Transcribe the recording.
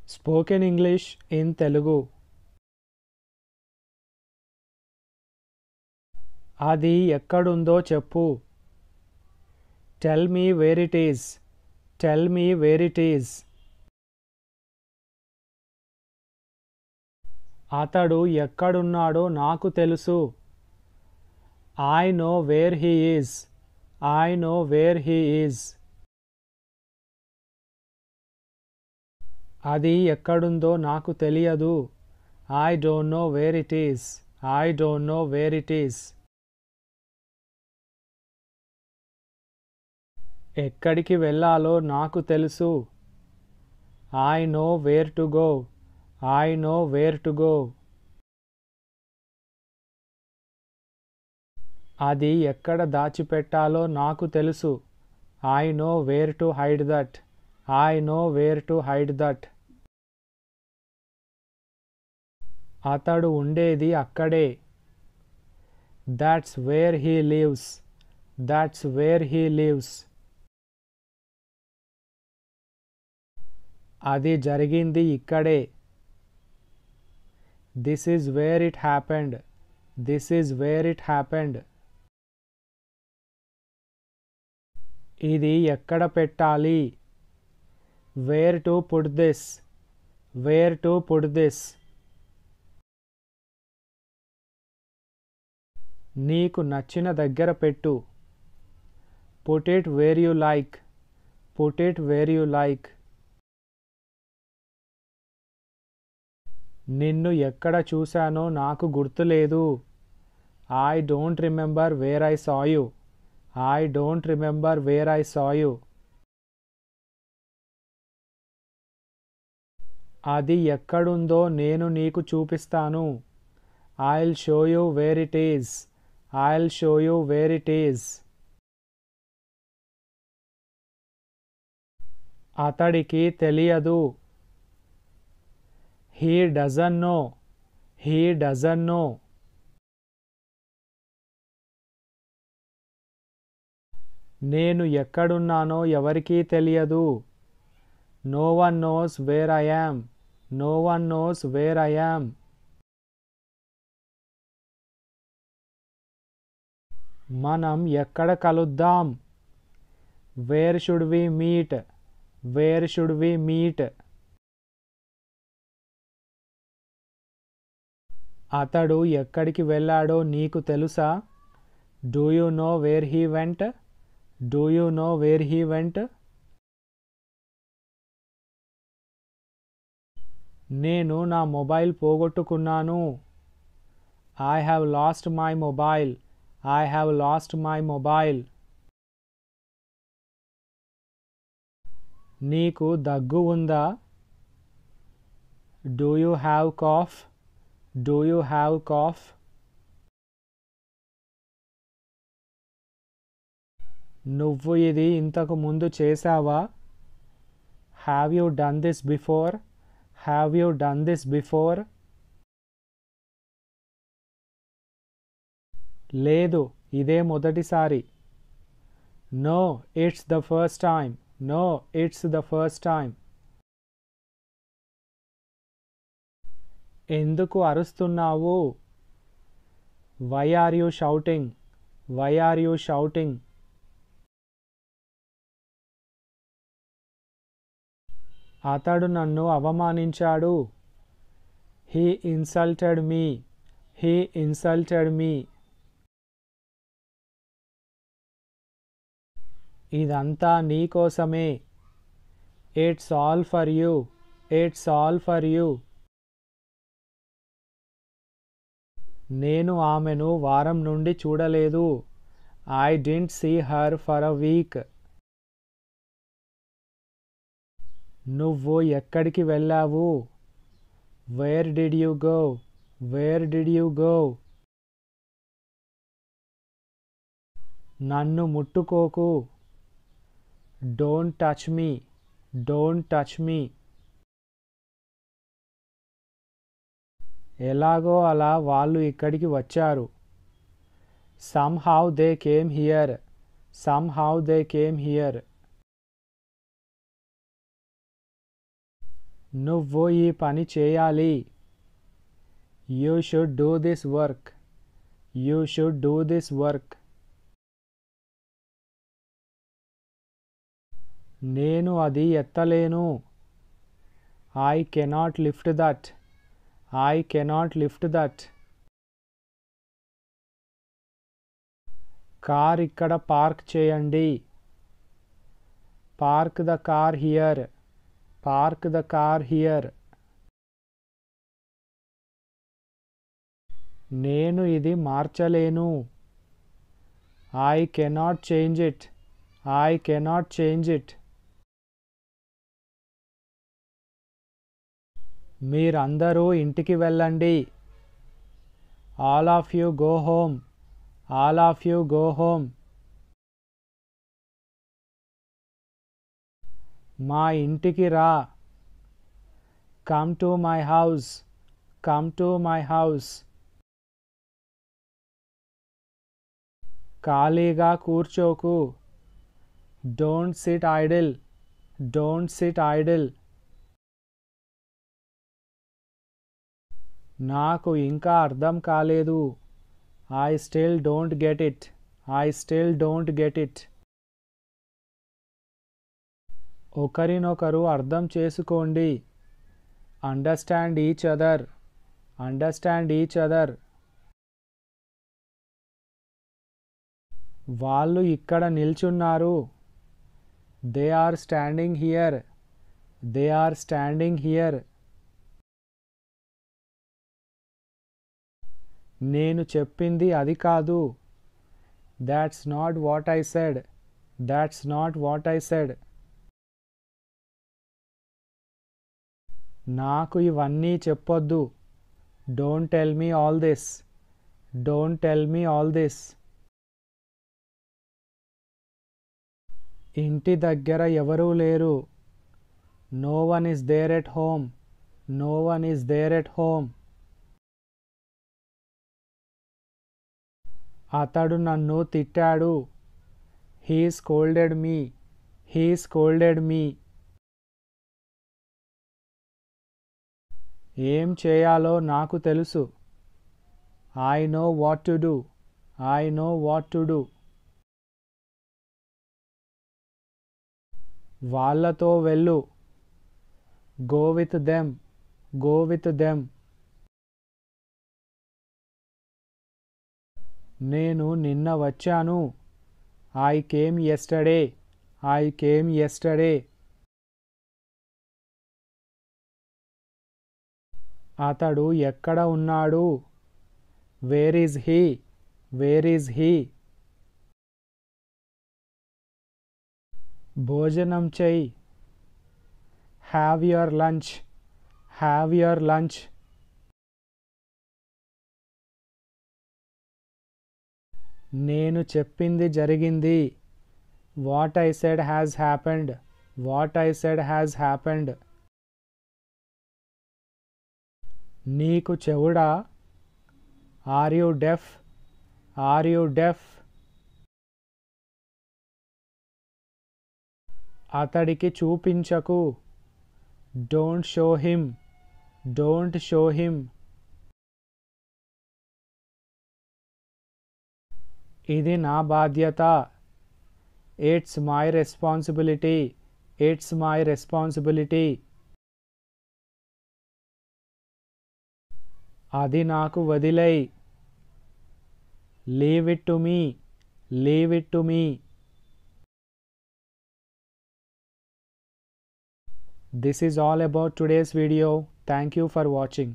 Spoken English in Telugu. అది ఎక్కడుందో చెప్పు. Tell me wear it is. Tell me wear it is. అతడు ఎక్కడున్నాడో నాకు తెలుసు. I no where he is. I know where he is. అది ఎక్కడుందో నాకు తెలియదు. I don't know where it is. I don't know where it is. ఎక్కడికి వెళ్ళాలో నాకు తెలుసు. I know where to go. I know where to go. అది ఎక్కడ దాచిపెట్టాలో నాకు తెలుసు. I know where to hide that. I know where to hide that. అతడు ఉండేది అక్కడే. That's where he lives. That's where he lives. అది జరిగింది ఇక్కడే. This is where it happened. This is where it happened. ఇది ఎక్కడ పెట్టాలి. Where to put this. Where to put this. నీకు నచ్చిన దగ్గర పెట్టు. Put it where you like. Put it where you like. నిన్ను ఎక్కడ చూశానో నాకు గుర్తులేదు. I don't remember where I saw you. I don't remember where I saw you. అది ఎక్కడుందో నేను నీకు చూపిస్తాను. I'll show you where it is. I'll show you where it is. అతడికి తెలియదు. He doesn't know. He doesn't know. నేను ఎక్కడున్నానో ఎవరికీ తెలియదు. No one knows where I am. No one knows where I am. మనం ఎక్కడ కలుద్దాం. Where should we meet. Where should we meet. అతడు ఎక్కడికి వెళ్ళాడో నీకు తెలుసా. Do you know where he went. Do you know where he went. నేను నా మొబైల్ పోగొట్టుకున్నాను. I have lost my mobile. I have lost my mobile. నీకు దగ్గు ఉందా. Do you have cough. Do you have cough. నువ్వు ఇది ఇంతకు ముందు చేశావా. Have you done this before. Have you done this before. లేదు, ఇదే మొదటిసారి. No, it's the first time. No, it's the first time. ఎందుకు అరుస్తున్నావు. Why are you shouting. Why are you shouting. అతడు నన్ను అవమానించాడు. He insulted me. He insulted me. ఇదంతా నీకోసమే. It's all for you. It's all for you. నేను ఆమెను వారం నుండి చూడలేదు. I didn't see her for a week. నువ్వు ఎక్కడికి వెళ్ళావు. Where did you go. Where did you go. నన్ను ముట్టుకోకు. Don't touch me. Don't touch me. ఎలాగో అలా వాళ్ళు ఇక్కడికి వచ్చారు. somehow they came here. somehow they came here. నువ్వు ఈ పని చేయాలి. You should do this work. You should do this work. నేను అది ఎత్తలేను. I cannot lift that. I cannot lift that. Car ఇక్కడ పార్క్ చేయండి. Park the car here. Park the car here. నేను ఇది మార్చలేను. I cannot change it. I cannot change it. మీరందరూ ఇంటికి వెళ్ళండి. All of you go home. All of you go home. మా ఇంటికి రా. Come to my house. Come to my house. ఖాళీగా కూర్చోకు. Don't sit idle. Don't sit idle. నాకు ఇంకా అర్థం కాలేదు. I still don't get it. I still don't get it. ఒకరినొకరు అర్థం చేసుకోండి. Understand each other. Understand each other. వాళ్ళు ఇక్కడ నిల్చున్నారు. They are standing here. They are standing here. నేను చెప్పింది అది కాదు. That's not what I said. That's not what I said. నాకు ఇవన్నీ చెప్పొద్దు. Don't tell me all this. Don't tell me all this. ఇంటి దగ్గర ఎవరూ లేరు. No one is there at home. No one is there at home. అతడు నన్ను తిట్టాడు. He scolded me. He scolded me. ఏం చేయాలో నాకు తెలుసు. I know what to do. I know what to do. వాళ్ళతో వెళ్ళు. Go with them. Go with them. నేను నిన్న వచ్చాను. I came yesterday. I came yesterday. అతడు ఎక్కడ ఉన్నాడు? Where is he? Where is he? భోజనం చెయ్యి. Have your lunch. Have your lunch. నేను చెప్పింది జరిగింది. What I said has happened. What I said has happened. నీకు చెవుడా? Are you deaf? Are you deaf? అతడికి చూపించకు. Don't show him. Don't show him. ఇది నా బాధ్యత. It's my responsibility. It's my responsibility. అది నాకు వదిలేయ్. Leave it to me. Leave it to me. This is all about today's video. Thank you for watching.